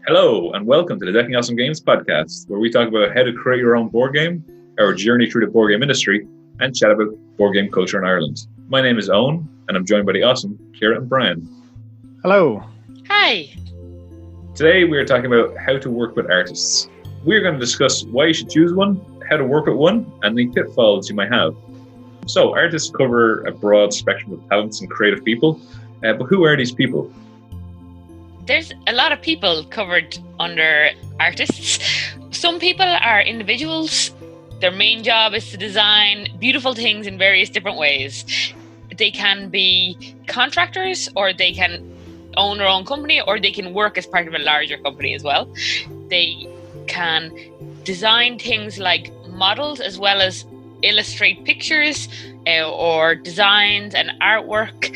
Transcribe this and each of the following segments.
Hello, and welcome to the Decking Awesome Games podcast, where we talk about how to create your own board game, our journey through the board game industry, and chat about board game culture in Ireland. My name is Owen, and I'm joined by the awesome Ciara and Brian. Hello. Hi. Today, we are talking about how to work with artists. We are going to discuss why you should choose one, how to work with one, and the pitfalls you might have. So, artists cover a broad spectrum of talents and creative people, but who are these people? There's a lot of people covered under artists. Some people are individuals. Their main job is to design beautiful things in various different ways. They can be contractors, or they can own their own company, or they can work as part of a larger company as well. They can design things like models as well as illustrate pictures or designs and artwork.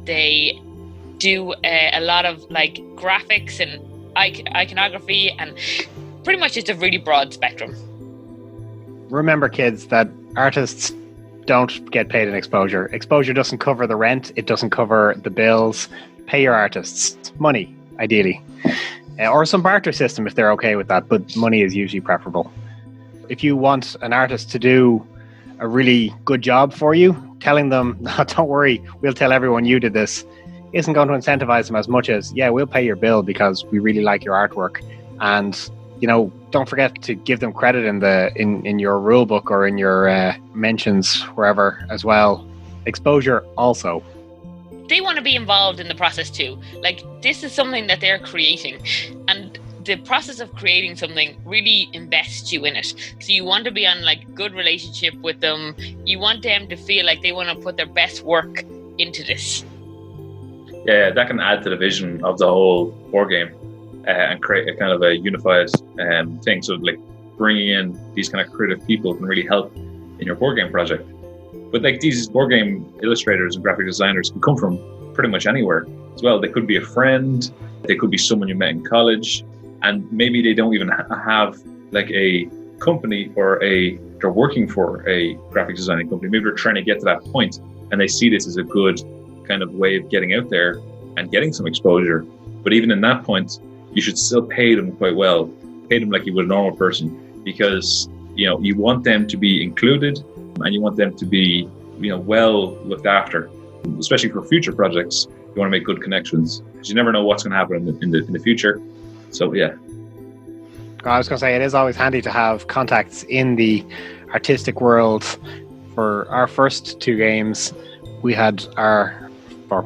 They do a lot of like graphics and iconography, and pretty much it's a really broad spectrum. Remember, kids, that artists don't get paid in exposure. Exposure doesn't cover the rent. It doesn't cover the bills. Pay your artists money, ideally. Or some barter system if they're okay with that, but money is usually preferable. If you want an artist to do a really good job for you, telling them, "No, don't worry, we'll tell everyone you did this," isn't going to incentivize them as much as, "Yeah, we'll pay your bill because we really like your artwork." And, you know, don't forget to give them credit in your rule book or in your mentions wherever as well. Exposure also. They want to be involved in the process too. Like, this is something that they're creating, and the process of creating something really invests you in it. So you want to be on like good relationship with them. You want them to feel like they want to put their best work into this. Yeah, that can add to the vision of the whole board game and create a kind of a unified thing. So like bringing in these kind of creative people can really help in your board game project. But like these board game illustrators and graphic designers can come from pretty much anywhere as well. They could be a friend, they could be someone you met in college, and maybe they don't even have like a company or they're working for a graphic designing company. Maybe they're trying to get to that point and they see this as a good kind of way of getting out there and getting some exposure. But even in that point, you should still pay them quite well. Pay them like you would a normal person, because you want them to be included and you want them to be well looked after, especially for future projects. You want to make good connections because you never know what's going to happen in the future. So yeah. I was going to say, it is always handy to have contacts in the artistic world. For our first two games, we had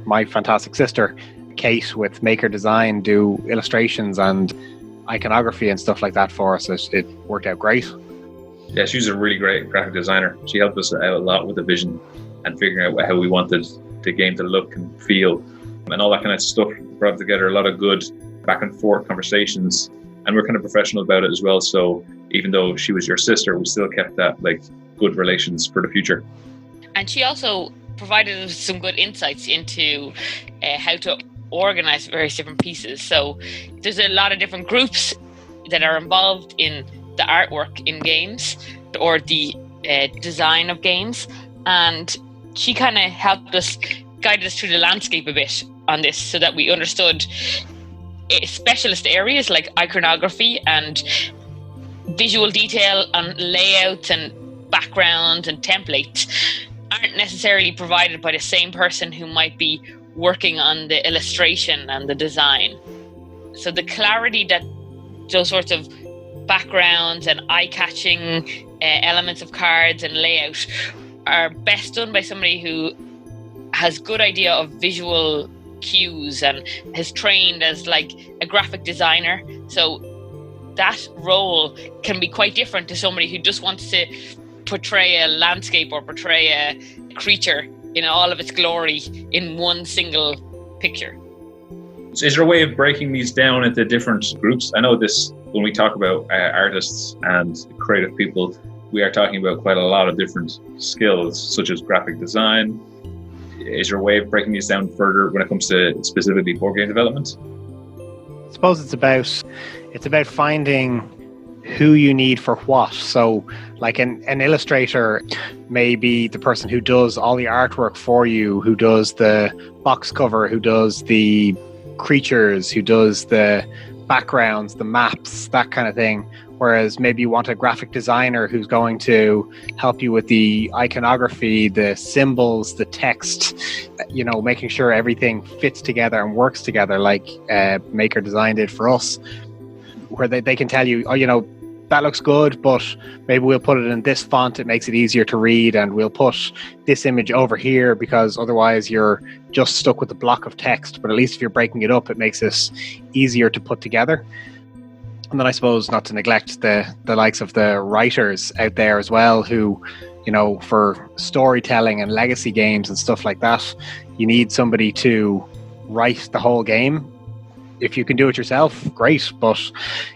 my fantastic sister, Kate, with Maker Design, do illustrations and iconography and stuff like that for us. It worked out great. Yeah, she's a really great graphic designer. She helped us out a lot with the vision and figuring out how we wanted the game to look and feel and all that kind of stuff. Brought together a lot of good back and forth conversations, and we're kind of professional about it as well. So even though she was your sister, we still kept that like good relations for the future. And she also provided us some good insights into how to organize various different pieces. So there's a lot of different groups that are involved in the artwork in games or the design of games, and she kind of helped us, guided us through the landscape a bit on this, so that we understood specialist areas like iconography and visual detail and layouts and backgrounds and templates aren't necessarily provided by the same person who might be working on the illustration and the design. So the clarity that those sorts of backgrounds and eye-catching elements of cards and layout are best done by somebody who has good idea of visual cues and has trained as like a graphic designer. So that role can be quite different to somebody who just wants to portray a landscape or portray a creature in all of its glory in one single picture. Is there a way of breaking these down into different groups? I know this, when we talk about artists and creative people, we are talking about quite a lot of different skills, such as graphic design. Is there a way of breaking these down further when it comes to specifically board game development? I suppose it's about finding who you need for what. So like an illustrator may be the person who does all the artwork for you, who does the box cover, who does the creatures, who does the backgrounds, the maps, that kind of thing. Whereas maybe you want a graphic designer who's going to help you with the iconography, the symbols, the text, making sure everything fits together and works together like Maker Design did for us, where they can tell you, that looks good, but maybe we'll put it in this font. It makes it easier to read, and we'll put this image over here because otherwise you're just stuck with a block of text. But at least if you're breaking it up, it makes it easier to put together. And then I suppose not to neglect the likes of the writers out there as well, who, for storytelling and legacy games and stuff like that, you need somebody to write the whole game. If you can do it yourself, great. But,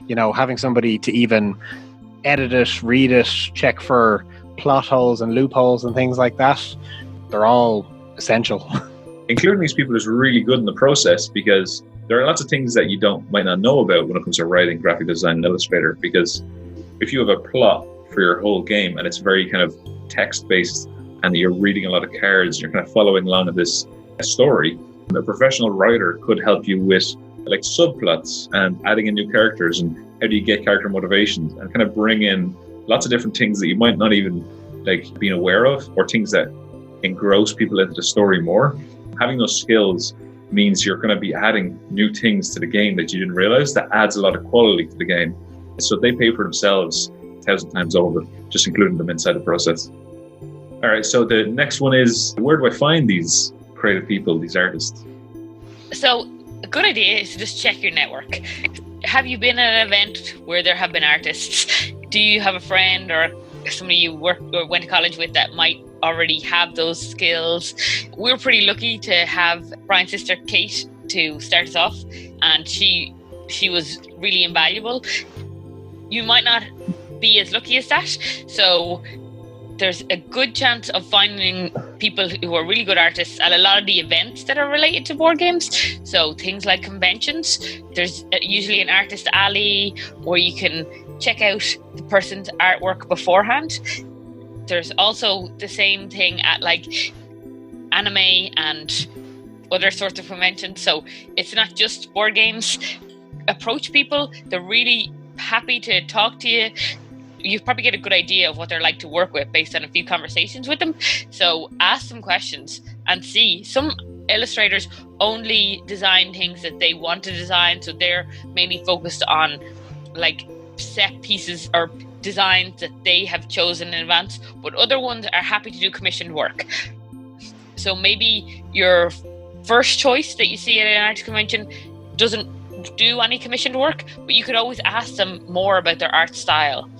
having somebody to even edit it, read it, check for plot holes and loopholes and things like that, they're all essential. Including these people is really good in the process, because there are lots of things that you might not know about when it comes to writing, graphic design, and Illustrator. Because if you have a plot for your whole game and it's very kind of text-based and you're reading a lot of cards, you're kind of following along in this story, a professional writer could help you with like subplots and adding in new characters and how do you get character motivations, and kind of bring in lots of different things that you might not even like being aware of, or things that engross people into the story more. Having those skills means you're going to be adding new things to the game that you didn't realize. That adds a lot of quality to the game. So they pay for themselves 1,000 times over, just including them inside the process. All right, so the next one is, where do I find these creative people, these artists? So a good idea is to just check your network. Have you been at an event where there have been artists? Do you have a friend or somebody you work or went to college with that might already have those skills? We're pretty lucky to have Brian's sister Kate to start us off, and she was really invaluable. You might not be as lucky as that, so there's a good chance of finding people who are really good artists at a lot of the events that are related to board games. So things like conventions, there's usually an artist alley where you can check out the person's artwork beforehand. There's also the same thing at like anime and other sorts of conventions. So it's not just board games. Approach people. They're really happy to talk to you. You probably get a good idea of what they're like to work with based on a few conversations with them. So ask them questions and see. Some illustrators only design things that they want to design. So they're mainly focused on like set pieces or designs that they have chosen in advance, but other ones are happy to do commissioned work. So maybe your first choice that you see at an artist convention doesn't do any commissioned work, but you could always ask them more about their art style.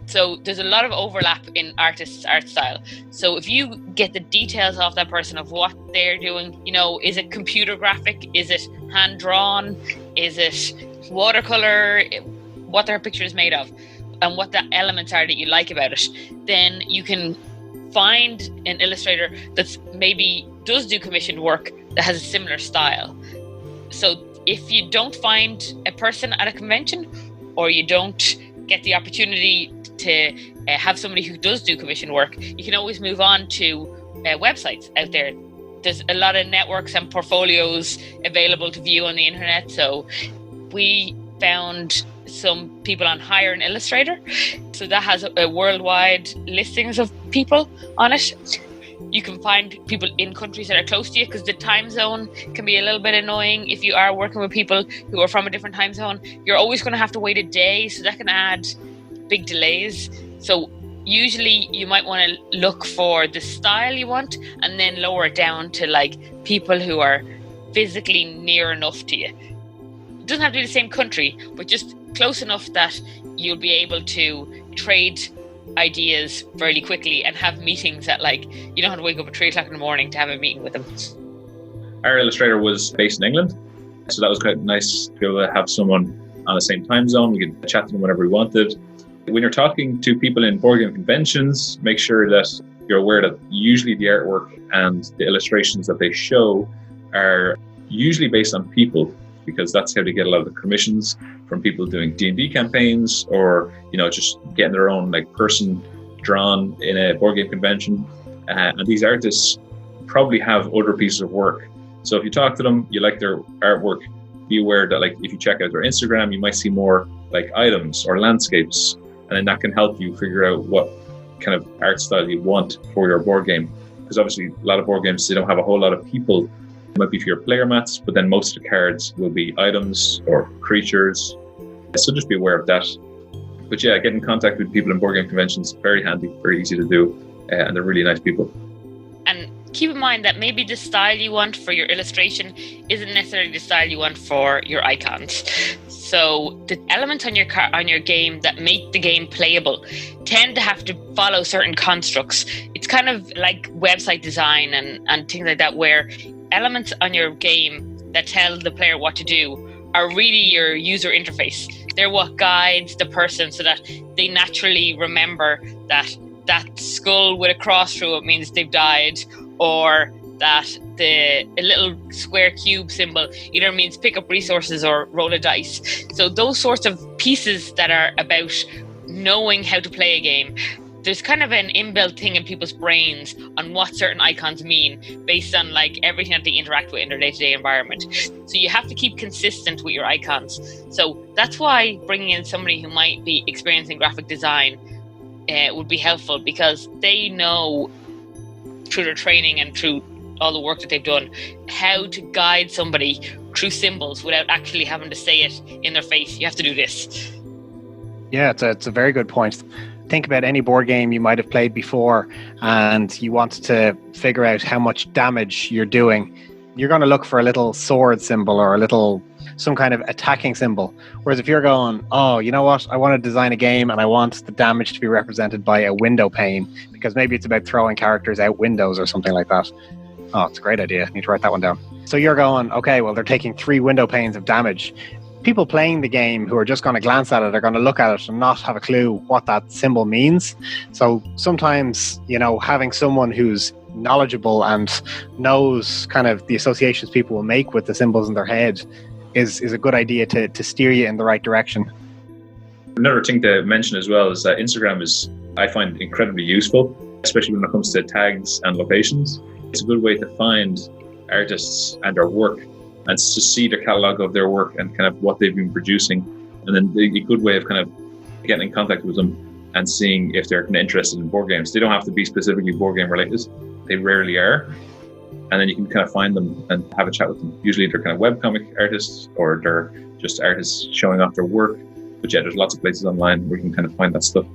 So there's a lot of overlap in artists' art style. So if you get the details off that person of what they're doing, is it computer graphic? Is it hand drawn? Is it watercolor? What their picture is made of and what the elements are that you like about it, then you can find an illustrator that's maybe does do commissioned work that has a similar style. So if you don't find a person at a convention, or you don't get the opportunity to have somebody who does do commission work, you can always move on to websites out there. There's a lot of networks and portfolios available to view on the internet. So we found some people on Hire an Illustrator. So that has a worldwide listings of people on it. You can find people in countries that are close to you, because the time zone can be a little bit annoying. If you are working with people who are from a different time zone, you're always going to have to wait a day. So that can add big delays. So usually you might want to look for the style you want and then lower it down to like people who are physically near enough to you. It doesn't have to be the same country, but just close enough that you'll be able to trade ideas fairly quickly and have meetings that like you don't have to wake up at 3 o'clock in the morning to have a meeting with them. Our illustrator was based in England, so that was quite nice to be able to have someone on the same time zone. We could chat to them whenever we wanted. When you're talking to people in board game conventions, make sure that you're aware that usually the artwork and the illustrations that they show are usually based on people, because that's how they get a lot of the commissions from people doing D&D campaigns, or just getting their own like person drawn in a board game convention. And these artists probably have other pieces of work. So if you talk to them, you like their artwork, be aware that like if you check out their Instagram, you might see more like items or landscapes, and then that can help you figure out what kind of art style you want for your board game. Because obviously a lot of board games, they don't have a whole lot of people. It might be for your player mats, but then most of the cards will be items or creatures. So just be aware of that. But yeah, get in contact with people in board game conventions, very handy, very easy to do, and they're really nice people. And keep in mind that maybe the style you want for your illustration isn't necessarily the style you want for your icons. So the elements on your game that make the game playable tend to have to follow certain constructs. It's kind of like website design and things like that, where elements on your game that tell the player what to do are really your user interface. They're what guides the person so that they naturally remember that that skull with a cross through it means they've died, or that a little square cube symbol either means pick up resources or roll a dice. So those sorts of pieces that are about knowing how to play a game, there's kind of an inbuilt thing in people's brains on what certain icons mean based on like everything that they interact with in their day-to-day environment. So you have to keep consistent with your icons. So that's why bringing in somebody who might be experienced in graphic design would be helpful, because they know through their training and through all the work that they've done how to guide somebody through symbols without actually having to say it in their face. You have to do this. Yeah, it's a very good point. Think about any board game you might have played before and you want to figure out how much damage you're doing. You're going to look for a little sword symbol or some kind of attacking symbol. Whereas if you're going, oh, you know what? I want to design a game and I want the damage to be represented by a window pane, because maybe it's about throwing characters out windows or something like that. Oh, it's a great idea. I need to write that one down. So you're going, okay, well, they're taking 3 window panes of damage. People playing the game who are just going to glance at it are going to look at it and not have a clue what that symbol means. So sometimes, having someone who's knowledgeable and knows kind of the associations people will make with the symbols in their head is a good idea to steer you in the right direction. Another thing to mention as well is that Instagram is, I find, incredibly useful, especially when it comes to tags and locations. It's a good way to find artists and their work and to see the catalogue of their work and kind of what they've been producing. And then a good way of kind of getting in contact with them and seeing if they're kind of interested in board games. They don't have to be specifically board game related. They rarely are. And then you can kind of find them and have a chat with them. Usually they're kind of webcomic artists or they're just artists showing off their work. But yeah, there's lots of places online where you can kind of find that stuff.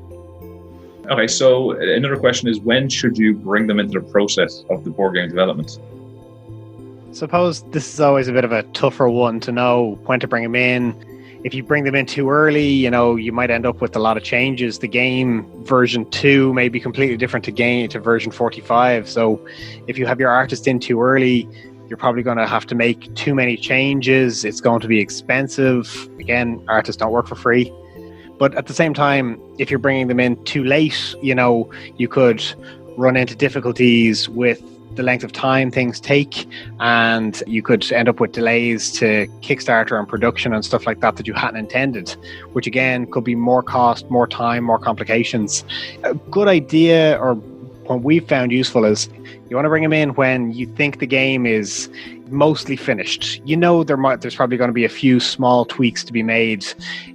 Okay, so another question is, when should you bring them into the process of the board game development? Suppose this is always a bit of a tougher one to know when to bring them in. If you bring them in too early, you might end up with a lot of changes. The game version 2 may be completely different to version 45. So if you have your artist in too early, you're probably going to have to make too many changes. It's going to be expensive. Again, artists don't work for free. But at the same time, if you're bringing them in too late, you could run into difficulties with the length of time things take, and you could end up with delays to Kickstarter and production and stuff like that you hadn't intended, which again could be more cost, more time, more complications. A good idea, or what we've found useful, is you want to bring them in when you think the game is mostly finished. There's probably going to be a few small tweaks to be made,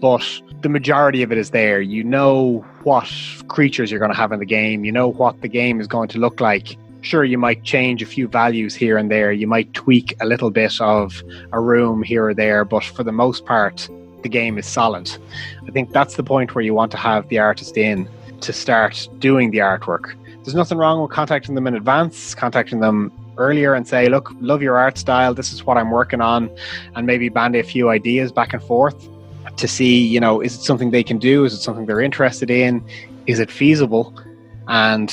but the majority of it is there. You know what creatures you're going to have in the game. You know what the game is going to look like. Sure, you might change a few values here and there. You might tweak a little bit of a room here or there, but for the most part, the game is solid. I think that's the point where you want to have the artist in to start doing the artwork. There's nothing wrong with contacting them in advance, contacting them earlier and say, look, love your art style. This is what I'm working on, and maybe bandy a few ideas back and forth to see, is it something they can do? Is it something they're interested in? Is it feasible? And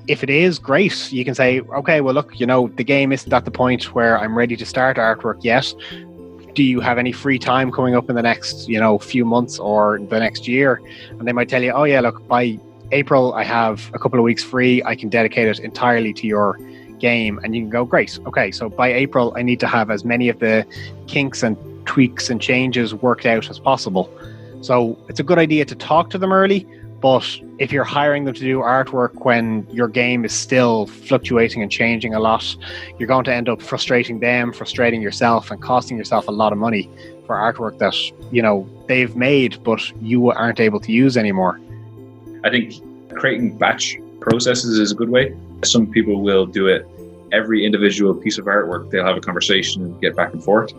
if it is, great. You can say, okay, well, look, the game isn't at the point where I'm ready to start artwork yet. Do you have any free time coming up in the next, few months or the next year? And they might tell you, oh yeah, look, by April, I have a couple of weeks free. I can dedicate it entirely to your game. And you can go, great. Okay, so by April, I need to have as many of the kinks and tweaks and changes worked out as possible. So it's a good idea to talk to them early, But if you're hiring them to do artwork when your game is still fluctuating and changing a lot, you're going to end up frustrating them, frustrating yourself, and costing yourself a lot of money for artwork that, you know, they've made, but you aren't able to use anymore. I think creating batch processes is a good way. Some people will do it every individual piece of artwork. They'll have a conversation and get back and forth.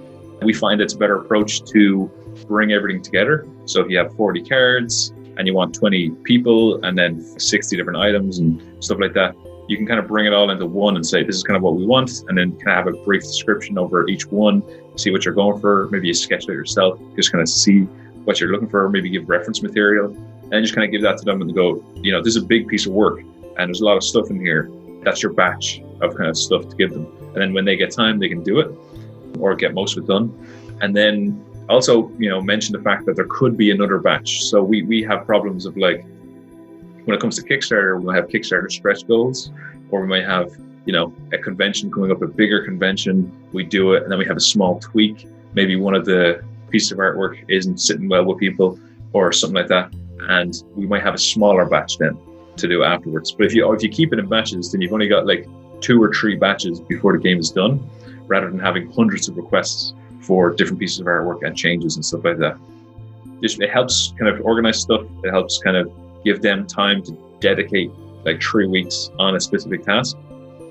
We find it's a better approach to bring everything together. So if you have 40 cards and you want 20 people and then 60 different items and stuff like that, you can kind of bring it all into one and say, this is kind of what we want. And then kind of have a brief description over each one, see what you're going for. Maybe you sketch it yourself, just kind of see what you're looking for, maybe give reference material, and just kind of give that to them and go, you know, this is a big piece of work and there's a lot of stuff in here. That's your batch of kind of stuff to give them. And then when they get time, they can do it or get most of it done. And then also, you know, mention the fact that there could be another batch. So we have problems of, like, when it comes to Kickstarter, we might have Kickstarter stretch goals, or we might have, you know, a convention coming up, a bigger convention. We do it and then we have a small tweak. Maybe one of the pieces of artwork isn't sitting well with people or something like that. And we might have a smaller batch then to do afterwards. But if you keep it in batches, then you've only got like 2 or 3 batches before the game is done, rather than having hundreds of requests for different pieces of artwork and changes and stuff like that. It helps kind of organize stuff. It helps kind of give them time to dedicate like 3 weeks on a specific task.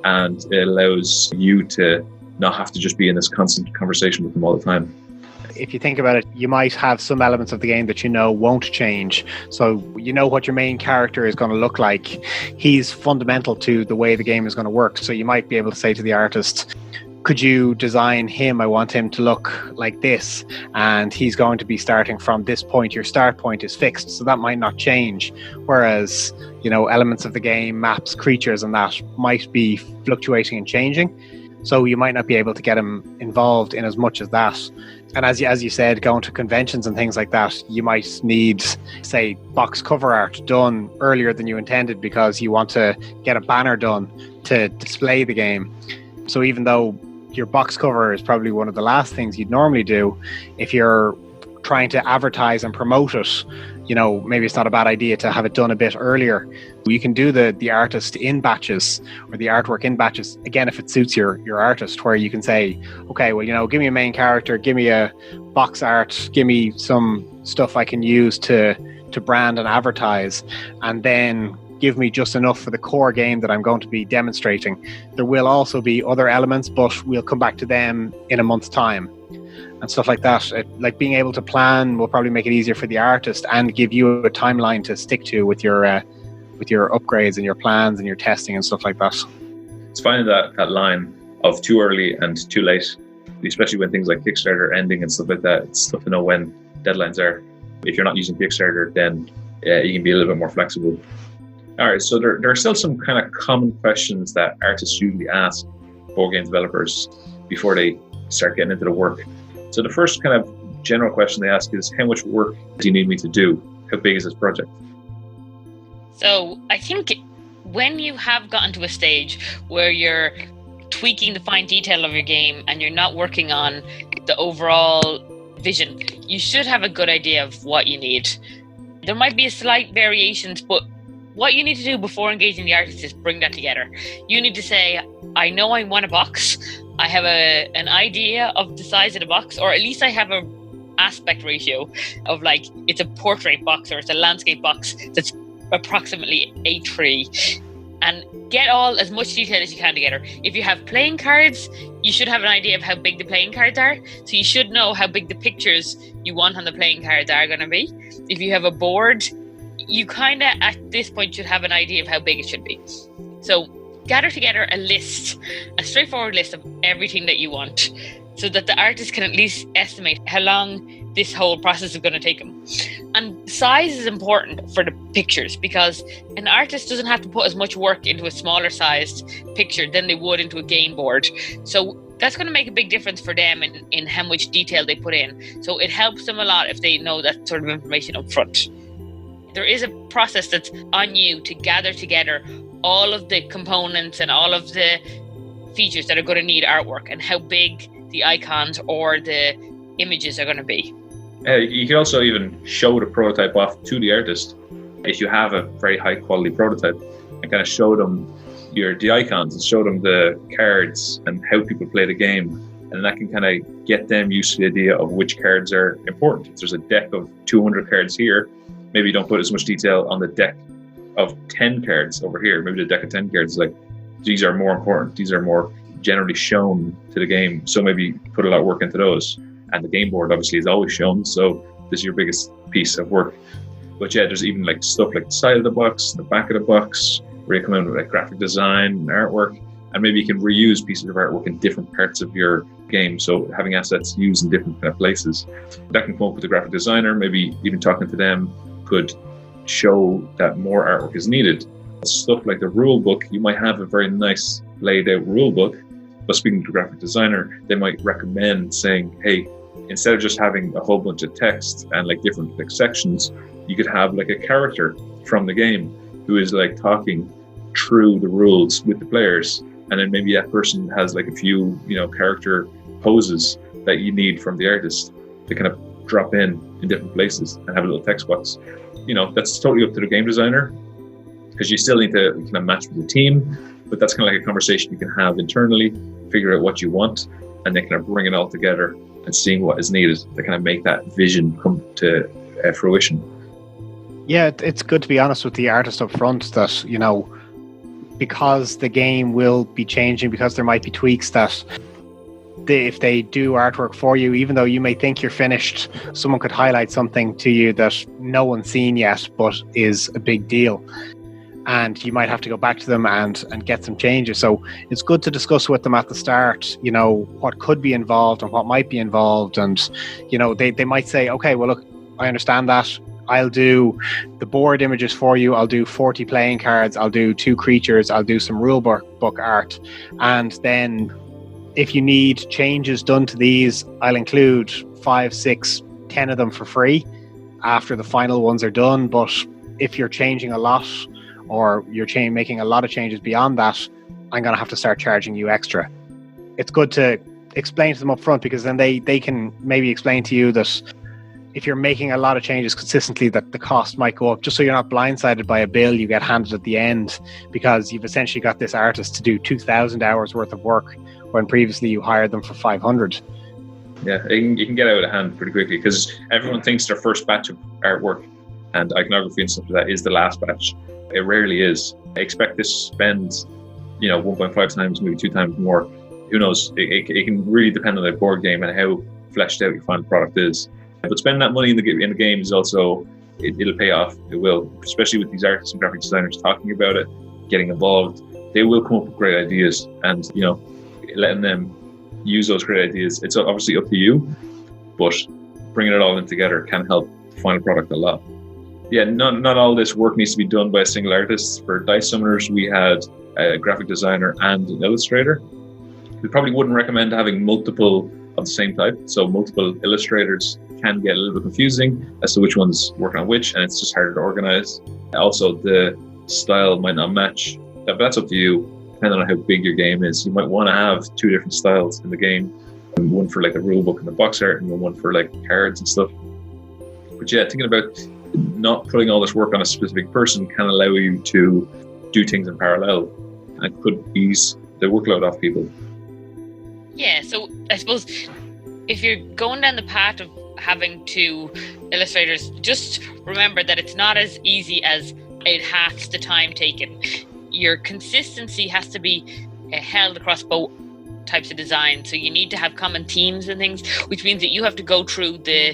And it allows you to not have to just be in this constant conversation with them all the time. If you think about it, you might have some elements of the game that you know won't change. So you know what your main character is going to look like. He's fundamental to the way the game is going to work. So you might be able to say to the artist, could you design him? I want him to look like this. And he's going to be starting from this point. Your start point is fixed. So that might not change. Whereas, you know, elements of the game, maps, creatures, and that might be fluctuating and changing. So you might not be able to get him involved in as much as that. And as you said, going to conventions and things like that, you might need, say, box cover art done earlier than you intended because you want to get a banner done to display the game. So even though your box cover is probably one of the last things you'd normally do, if you're trying to advertise and promote it, you know, maybe it's not a bad idea to have it done a bit earlier. You can do the artist in batches, or the artwork in batches, again, if it suits your artist, where you can say, okay, well, you know, give me a main character, give me a box art, give me some stuff I can use to brand and advertise, and then give me just enough for the core game that I'm going to be demonstrating. There will also be other elements, but we'll come back to them in a month's time. And stuff like that. Like being able to plan will probably make it easier for the artist and give you a timeline to stick to with your upgrades and your plans and your testing and stuff like that. It's finding that line of too early and too late, especially when things like Kickstarter ending and stuff like that. It's tough to know when deadlines are. If you're not using Kickstarter, then you can be a little bit more flexible. All right, so there are still some kind of common questions that artists usually ask board game developers before they start getting into the work. So the first kind of general question they ask is, how much work do you need me to do? How big is this project? So I think when you have gotten to a stage where you're tweaking the fine detail of your game and you're not working on the overall vision, you should have a good idea of what you need. There might be slight variations, but what you need to do before engaging the artist is bring that together. You need to say, I know I want a box. I have an idea of the size of the box, or at least I have a aspect ratio of, like, it's a portrait box or it's a landscape box that's approximately A3, and get as much detail as you can together. If you have playing cards, you should have an idea of how big the playing cards are. So you should know how big the pictures you want on the playing cards are going to be. If you have a board, you kind of at this point should have an idea of how big it should be. So gather together a straightforward list of everything that you want, so that the artist can at least estimate how long this whole process is going to take them. And size is important for the pictures, because an artist doesn't have to put as much work into a smaller sized picture than they would into a game board. So that's going to make a big difference for them in how much detail they put in. So it helps them a lot if they know that sort of information up front. There is a process that's on you to gather together all of the components and all of the features that are going to need artwork and how big the icons or the images are going to be. You can also even show the prototype off to the artist. if you have a very high quality prototype, and kind of show them the icons and show them the cards and how people play the game, and that can kind of get them used to the idea of which cards are important. If there's a deck of 200 cards here, maybe you don't put as much detail on the deck of 10 cards over here. Maybe the deck of 10 cards is like, these are more important, these are more generally shown to the game, so maybe put a lot of work into those. And the game board obviously is always shown, so this is your biggest piece of work. But yeah, there's even like stuff like the side of the box, the back of the box, where you come in with like graphic design and artwork, and maybe you can reuse pieces of artwork in different parts of your game. So having assets used in different kind of places, that can come up with a graphic designer. Maybe even talking to them could show that more artwork is needed. Stuff like the rule book, you might have a very nice laid out rule book, but speaking to a graphic designer, they might recommend saying, hey, instead of just having a whole bunch of text and like different like sections, you could have like a character from the game who is like talking through the rules with the players, and then maybe that person has like a few, you know, character poses that you need from the artist to kind of drop in different places and have a little text box. You know, that's totally up to the game designer, because you still need to kind of match with the team, but that's kind of like a conversation you can have internally, figure out what you want, and then kind of bring it all together and seeing what is needed to kind of make that vision come to fruition. Yeah, it's good to be honest with the artist up front that, you know, because the game will be changing, because there might be tweaks that if they do artwork for you, even though you may think you're finished, someone could highlight something to you that no one's seen yet, but is a big deal. And you might have to go back to them and get some changes. So it's good to discuss with them at the start, you know, what could be involved and what might be involved. And, you know, they might say, okay, well, look, I understand that. I'll do the board images for you. I'll do 40 playing cards. I'll do 2 creatures. I'll do some rule book art. And then if you need changes done to these, I'll include 5, 6, 10 of them for free after the final ones are done. But if you're changing a lot, or you're making a lot of changes beyond that, I'm going to have to start charging you extra. It's good to explain to them up front, because then they can maybe explain to you that if you're making a lot of changes consistently, that the cost might go up, just so you're not blindsided by a bill you get handed at the end, because you've essentially got this artist to do 2,000 hours worth of work when previously you hired them for 500. Yeah, you can get out of hand pretty quickly, because everyone thinks their first batch of artwork and iconography and stuff like that is the last batch. It rarely is. I expect this to spend, you know, 1.5 times, maybe 2 times more. Who knows? It can really depend on the board game and how fleshed out your final product is. But spending that money in the game is also, it'll pay off. It will, especially with these artists and graphic designers talking about it, getting involved. They will come up with great ideas, and, you know, letting them use those great ideas. It's obviously up to you, but bringing it all in together can help the final product a lot. Yeah, not all this work needs to be done by a single artist. For Dice Summoners, we had a graphic designer and an illustrator. We probably wouldn't recommend having multiple of the same type. So multiple illustrators can get a little bit confusing as to which one's working on which, and it's just harder to organize. Also, the style might not match. But that's up to you, depending on how big your game is. You might want to have 2 different styles in the game, and one for like the rule book and the box art, and one for like cards and stuff. But yeah, thinking about not putting all this work on a specific person can allow you to do things in parallel and could ease the workload off people. Yeah, so I suppose if you're going down the path of having 2 illustrators, just remember that it's not as easy as it halves the time taken. Your consistency has to be held across both types of design, so you need to have common themes and things, which means that you have to go through the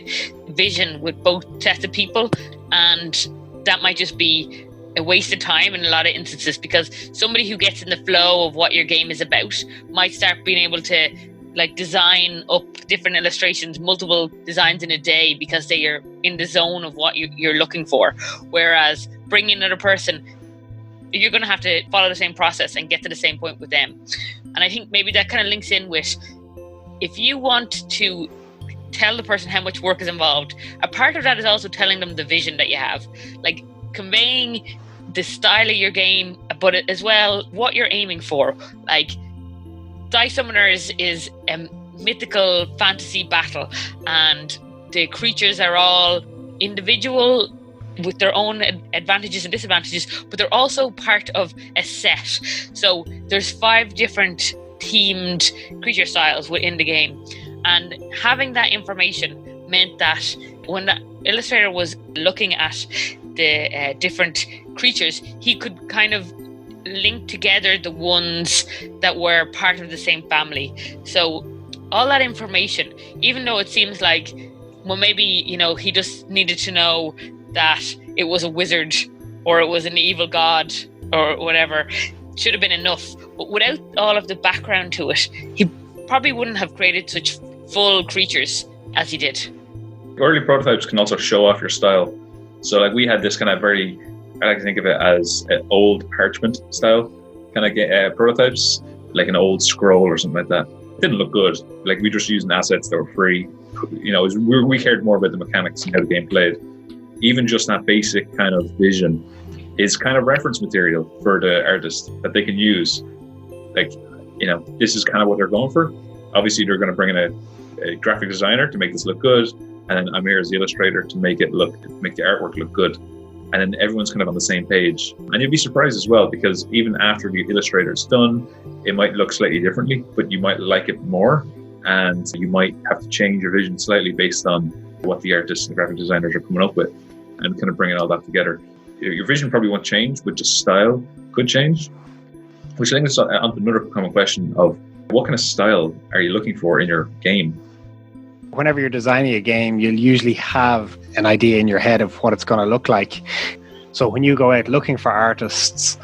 vision with both sets of people, and that might just be a waste of time in a lot of instances, because somebody who gets in the flow of what your game is about might start being able to like design up different illustrations, multiple designs in a day, because they are in the zone of what you're looking for. Whereas bringing another person, you're going to have to follow the same process and get to the same point with them. And I think maybe that kind of links in with, if you want to tell the person how much work is involved, a part of that is also telling them the vision that you have, like conveying the style of your game, but as well what you're aiming for. Like Dice Summoners is a mythical fantasy battle, and the creatures are all individual with their own advantages and disadvantages, but they're also part of a set. So there's 5 different themed creature styles within the game. And having that information meant that when the illustrator was looking at the different creatures, he could kind of link together the ones that were part of the same family. So all that information, even though it seems like, well, maybe, you know, he just needed to know that it was a wizard or it was an evil god or whatever, should have been enough. But without all of the background to it, he probably wouldn't have created such full creatures as he did. Early prototypes can also show off your style. So like we had this kind of very, I like to think of it as an old parchment style kind of prototypes, like an old scroll or something like that. It didn't look good. Like we were just using assets that were free. You know, we cared more about the mechanics and how the game played. Even just that basic kind of vision is kind of reference material for the artist that they can use. Like, you know, this is kind of what they're going for. Obviously, they're going to bring in a graphic designer to make this look good, and then I'm here as the illustrator to make the artwork look good. And then everyone's kind of on the same page. And you'll be surprised as well, because even after the illustrator's done, it might look slightly differently, but you might like it more. And you might have to change your vision slightly based on what the artists and graphic designers are coming up with, and kind of bringing all that together. Your vision probably won't change, but just style could change. Which I think is another common question of what kind of style are you looking for in your game? Whenever you're designing a game, you'll usually have an idea in your head of what it's going to look like. So when you go out looking for artists,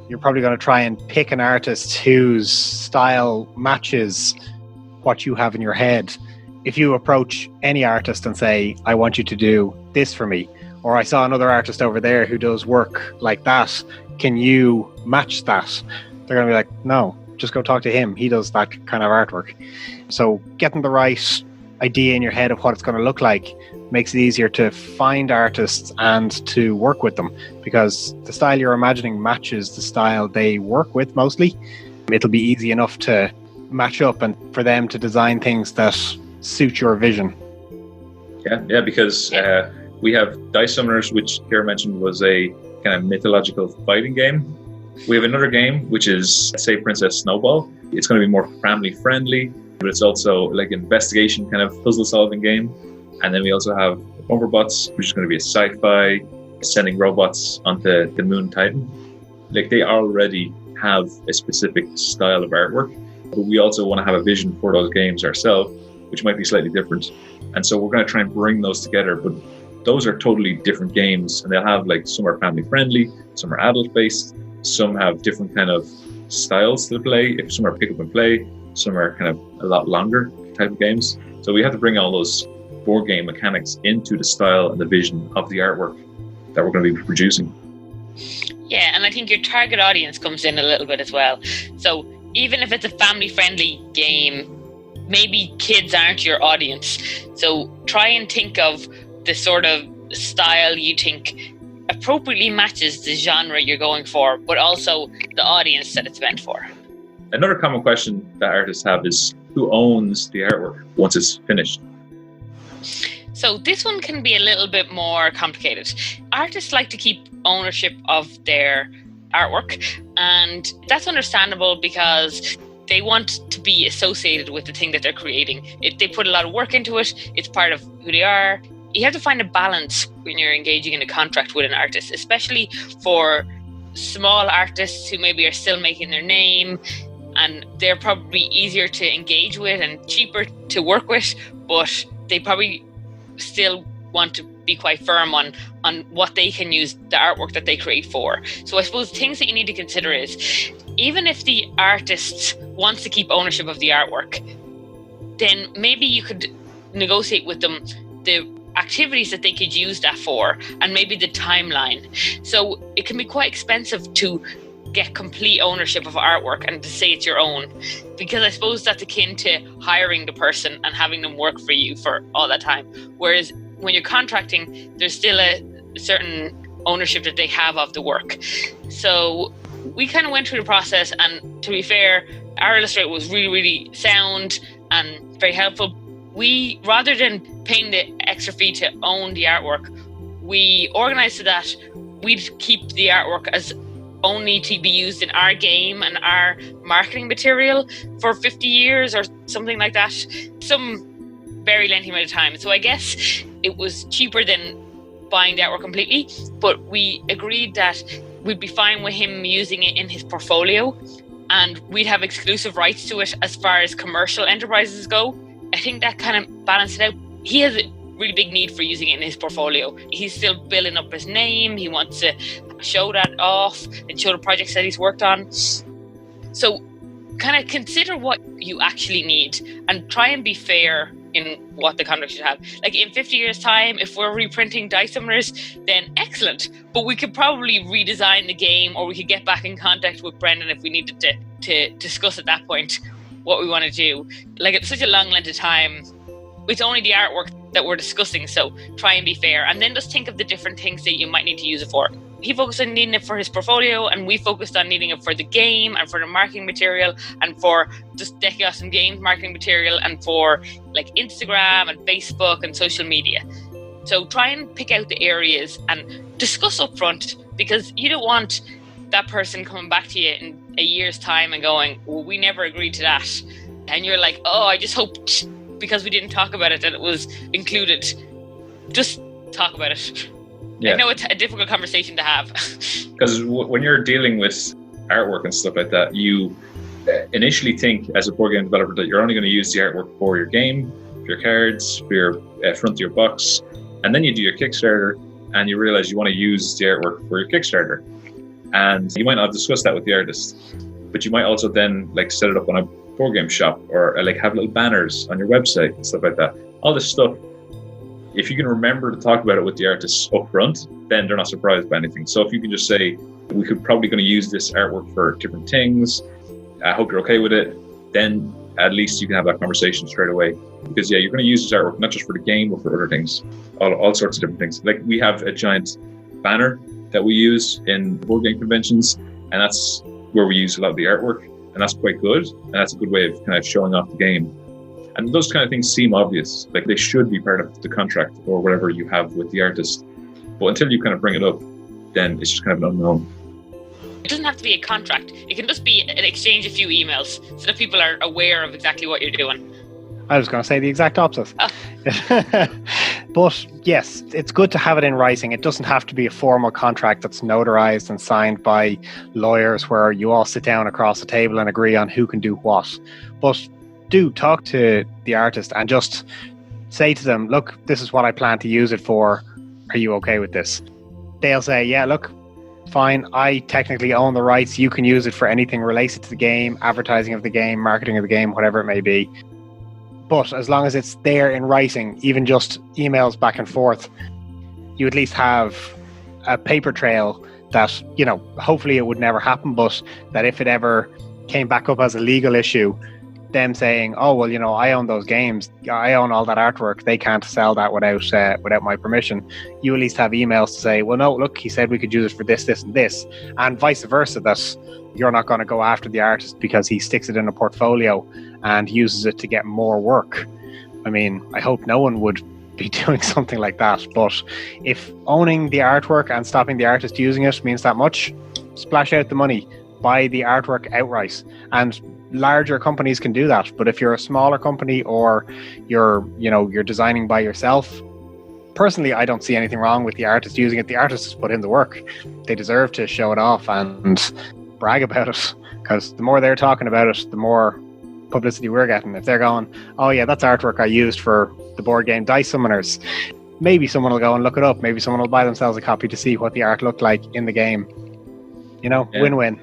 you're probably going to try and pick an artist whose style matches what you have in your head. If you approach any artist and say, I want you to do this for me, or I saw another artist over there who does work like that, can you match that? They're going to be like, no, just go talk to him. He does that kind of artwork. So getting the right idea in your head of what it's going to look like makes it easier to find artists and to work with them, because the style you're imagining matches the style they work with mostly. It'll be easy enough to match up and for them to design things that suit your vision. Yeah, because we have Dice Summoners, which Kira mentioned was a kind of mythological fighting game. We have another game, which is Save Princess Snowball. It's going to be more family friendly, but it's also like an investigation kind of puzzle solving game. And then we also have Bumperbots, which is going to be a sci-fi, sending robots onto the Moon Titan. Like they already have a specific style of artwork, but we also want to have a vision for those games ourselves, which might be slightly different. And so we're going to try and bring those together, but those are totally different games, and they'll have like some are family friendly, some are adult based, some have different kind of styles to play. If some are pick up and play, some are kind of a lot longer type of games. So we have to bring all those board game mechanics into the style and the vision of the artwork that we're going to be producing. Yeah, and I think your target audience comes in a little bit as well. So even if it's a family friendly game, maybe kids aren't your audience. So try and think of the sort of style you think appropriately matches the genre you're going for, but also the audience that it's meant for. Another common question that artists have is who owns the artwork once it's finished? So this one can be a little bit more complicated. Artists like to keep ownership of their artwork, and that's understandable because they want to be associated with the thing that they're creating. They put a lot of work into it. It's part of who they are. You have to find a balance when you're engaging in a contract with an artist, especially for small artists who maybe are still making their name, and they're probably easier to engage with and cheaper to work with, but they probably still want to be quite firm on what they can use the artwork that they create for. So I suppose things that you need to consider is, even if the artist wants to keep ownership of the artwork, then maybe you could negotiate with them the activities that they could use that for, and maybe the timeline. So it can be quite expensive to get complete ownership of artwork and to say it's your own, because I suppose that's akin to hiring the person and having them work for you for all that time. Whereas when you're contracting, there's still a certain ownership that they have of the work. So we kind of went through the process, and to be fair, our illustrator was really, really sound and very helpful. We, rather than paying the extra fee to own the artwork, we organized so that we'd keep the artwork as only to be used in our game and our marketing material for 50 years or something like that. Some very lengthy amount of time. So I guess it was cheaper than buying the artwork completely, but we agreed that we'd be fine with him using it in his portfolio, and we'd have exclusive rights to it as far as commercial enterprises go. I think that kind of balanced it out. He has a really big need for using it in his portfolio. He's still building up his name. He wants to show that off and show the projects that he's worked on. So kind of consider what you actually need and try and be fair in what the contract should have. Like in 50 years time, if we're reprinting Dice Summoners, then excellent, but we could probably redesign the game, or we could get back in contact with Brendan if we needed to discuss at that point what we want to do. Like it's such a long length of time, it's only the artwork that we're discussing, so try and be fair, and then just think of the different things that you might need to use it for. He focused on needing it for his portfolio, and we focused on needing it for the game and for the marketing material and for just Decky Awesome Games marketing material and for like Instagram and Facebook and social media. So try and pick out the areas and discuss up front, because you don't want that person coming back to you in a year's time and going, well, we never agreed to that. And you're like, oh, I just hoped because we didn't talk about it that it was included. Just talk about it. Yeah. I know it's a difficult conversation to have. Because when you're dealing with artwork and stuff like that, you initially think as a board game developer that you're only going to use the artwork for your game, for your cards, for your front of your box, and then you do your Kickstarter and you realize you want to use the artwork for your Kickstarter. And you might not discuss that with the artist, but you might also then like set it up on a board game shop, or like have little banners on your website and stuff like that. All this stuff, if you can remember to talk about it with the artists up front, then they're not surprised by anything. So if you can just say, we could probably going to use this artwork for different things, I hope you're okay with it, then at least you can have that conversation straight away. Because yeah, you're going to use this artwork not just for the game, but for other things, all sorts of different things. Like we have a giant banner that we use in board game conventions, and that's where we use a lot of the artwork, and that's quite good, and that's a good way of kind of showing off the game. And those kind of things seem obvious, like they should be part of the contract or whatever you have with the artist. But until you kind of bring it up, then it's just kind of an unknown. It doesn't have to be a contract. It can just be an exchange of few emails so that people are aware of exactly what you're doing. I was going to say the exact opposite. Oh. But yes, it's good to have it in writing. It doesn't have to be a formal contract that's notarized and signed by lawyers where you all sit down across the table and agree on who can do what. But do talk to the artist and just say to them, look, this is what I plan to use it for. Are you okay with this? They'll say, yeah, look, fine. I technically own the rights. You can use it for anything related to the game, advertising of the game, marketing of the game, whatever it may be. But as long as it's there in writing, even just emails back and forth, you at least have a paper trail that, you know, hopefully it would never happen, but that if it ever came back up as a legal issue, them saying, oh, well, you know, I own those games, I own all that artwork, they can't sell that without my permission. You at least have emails to say, well, no, look, he said we could use it for this, this, and this, and vice versa, that you're not going to go after the artist because he sticks it in a portfolio and uses it to get more work. I mean, I hope no one would be doing something like that, but if owning the artwork and stopping the artist using it means that much, splash out the money, buy the artwork outright. And larger companies can do that, but if you're a smaller company or you're designing by yourself, personally, I don't see anything wrong with the artist using it. The artist has put in the work. They deserve to show it off and brag about it, because the more they're talking about it, the more publicity we're getting. If they're going, oh yeah, that's artwork I used for the board game Dice Summoners, maybe someone will go and look it up. Maybe someone will buy themselves a copy to see what the art looked like in the game. You know, yeah. Win-win.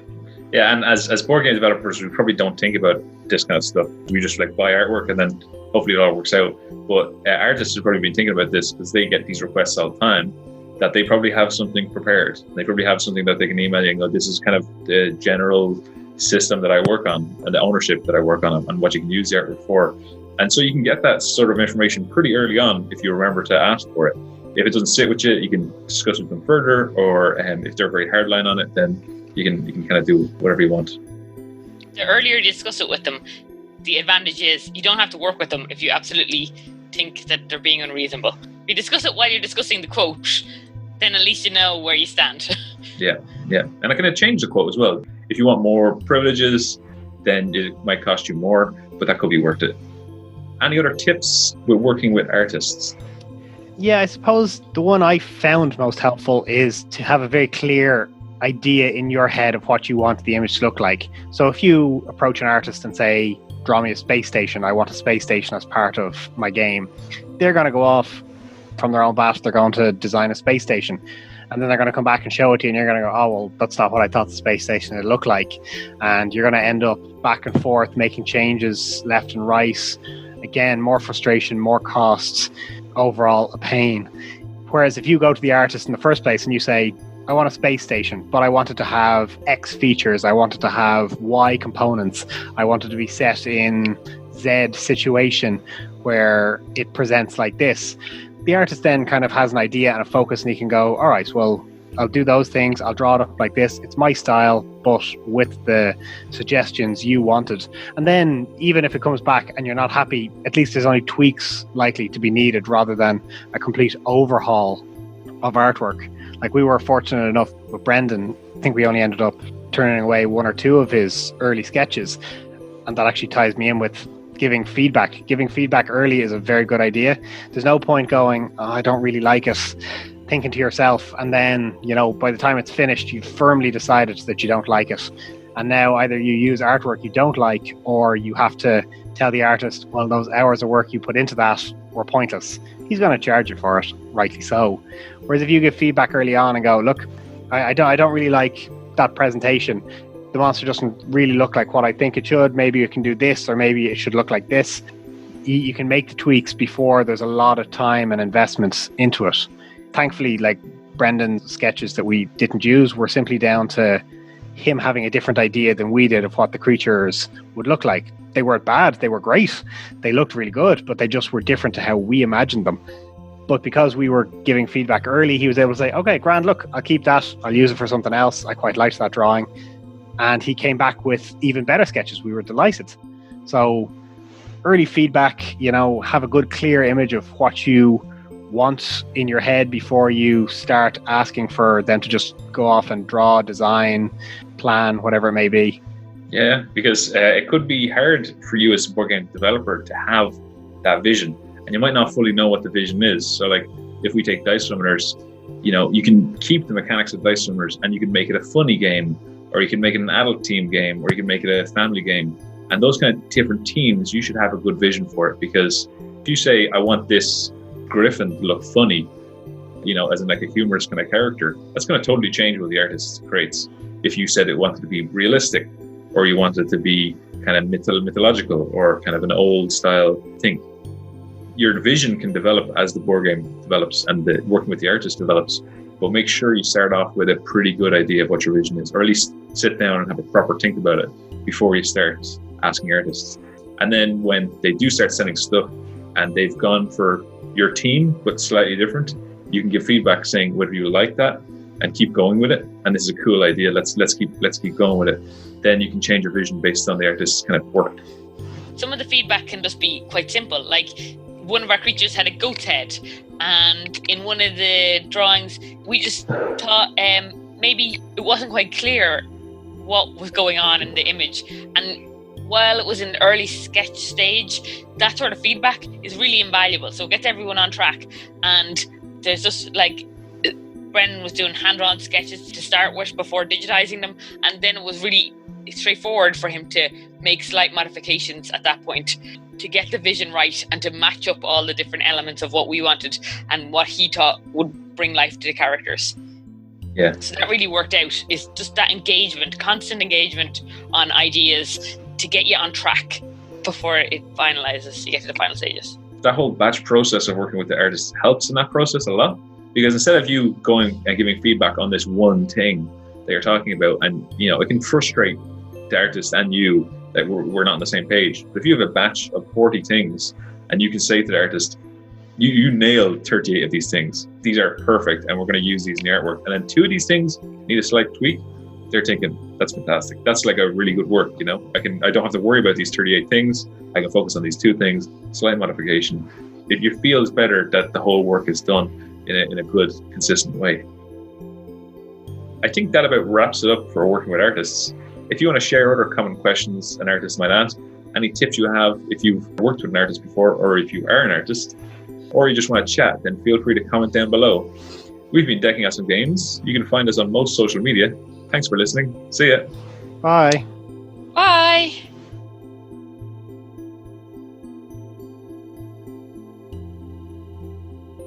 Yeah, and as board game developers, we probably don't think about this kind of stuff. We just like buy artwork and then hopefully it all works out. But artists have probably been thinking about this because they get these requests all the time, that they probably have something prepared. They probably have something that they can email you and go, this is kind of the general system that I work on and the ownership that I work on and what you can use the artwork for. And so you can get that sort of information pretty early on if you remember to ask for it. If it doesn't sit with you, you can discuss with them further, or if they're very hardline on it, then you can kind of do whatever you want. The earlier you discuss it with them, the advantage is you don't have to work with them if you absolutely think that they're being unreasonable. You discuss it while you're discussing the quote, then at least you know where you stand. Yeah. And I can change the quote as well. If you want more privileges, then it might cost you more, but that could be worth it. Any other tips with working with artists? Yeah, I suppose the one I found most helpful is to have a very clear idea in your head of what you want the image to look like. So if you approach an artist and say, draw me a space station, I want a space station as part of my game, they're going to go off from their own bat, they're going to design a space station. And then they're going to come back and show it to you, and you're going to go, oh, well, that's not what I thought the space station would look like. And you're going to end up back and forth making changes left and right. Again, more frustration, more costs, overall a pain. Whereas if you go to the artist in the first place and you say, I want a space station, but I want it to have X features, I want it to have Y components, I want it to be set in Z situation where it presents like this. The artist then kind of has an idea and a focus, and he can go, all right, well, I'll do those things, I'll draw it up like this, it's my style, but with the suggestions you wanted. And then even if it comes back and you're not happy, at least there's only tweaks likely to be needed rather than a complete overhaul of artwork. Like, we were fortunate enough with Brendan, I think we only ended up turning away one or two of his early sketches, and that actually ties me in with giving feedback. Giving feedback early is a very good idea. There's no point going, oh, I don't really like it, thinking to yourself, and then, you know, by the time it's finished, you've firmly decided that you don't like it. And now either you use artwork you don't like, or you have to tell the artist, well, those hours of work you put into that were pointless. He's going to charge you for it, rightly so. Whereas if you give feedback early on and go, look, I don't really like that presentation. The monster doesn't really look like what I think it should. Maybe it can do this, or maybe it should look like this. You can make the tweaks before there's a lot of time and investments into it. Thankfully, like, Brendan's sketches that we didn't use were simply down to him having a different idea than we did of what the creatures would look like. They weren't bad, they were great. They looked really good, but they just were different to how we imagined them. But because we were giving feedback early, he was able to say, okay, grand, look, I'll keep that. I'll use it for something else. I quite liked that drawing. And he came back with even better sketches. We were delighted. So early feedback, you know, have a good clear image of what you want in your head before you start asking for them to just go off and draw, design, plan, whatever it may be. Yeah, because it could be hard for you as a board game developer to have that vision, and you might not fully know what the vision is. So, like, if we take Dice Summoners, you know, you can keep the mechanics of Dice Summoners and you can make it a funny game, or you can make it an adult team game, or you can make it a family game. And those kind of different teams, you should have a good vision for it, because if you say, I want this Griffin to look funny, you know, as in like a humorous kind of character, that's going to totally change what the artist creates. If you said it wanted to be realistic, or you wanted it to be kind of mythological, or kind of an old style thing, your vision can develop as the board game develops and the working with the artist develops. But make sure you start off with a pretty good idea of what your vision is, or at least sit down and have a proper think about it before you start asking artists. And then when they do start sending stuff and they've gone for your team but slightly different, you can give feedback saying whether you like that and keep going with it, and this is a cool idea, let's keep going with it. Then you can change your vision based on the artist's kind of work. Some of the feedback can just be quite simple. Like, one of our creatures had a goat's head, and in one of the drawings we just thought maybe it wasn't quite clear what was going on in the image. And while it was in the early sketch stage, that sort of feedback is really invaluable. So it gets everyone on track. And there's just, like, Brendan was doing hand-drawn sketches to start with before digitizing them, and then it was really straightforward for him to make slight modifications at that point to get the vision right and to match up all the different elements of what we wanted and what he thought would bring life to the characters. Yeah. So that really worked out. It's just that engagement, constant engagement on ideas to get you on track before it finalizes, you get to the final stages. That whole batch process of working with the artist helps in that process a lot, because instead of you going and giving feedback on this one thing that you're talking about, and, you know, it can frustrate the artist and you that we're not on the same page. But if you have a batch of 40 things and you can say to the artist, you nailed 38 of these things, these are perfect and we're going to use these in the artwork, and then 2 of these things need a slight tweak, they're thinking, that's fantastic, that's like a really good work, you know, I don't have to worry about these 38 things, I can focus on these 2 things, slight modification. If you feel it's better that the whole work is done, in a good, consistent way. I think that about wraps it up for working with artists. If you want to share other common questions an artist might ask, any tips you have if you've worked with an artist before, or if you are an artist, or you just want to chat, then feel free to comment down below. We've been Decking Out Some Games. You can find us on most social media. Thanks for listening. See ya. Bye. Bye.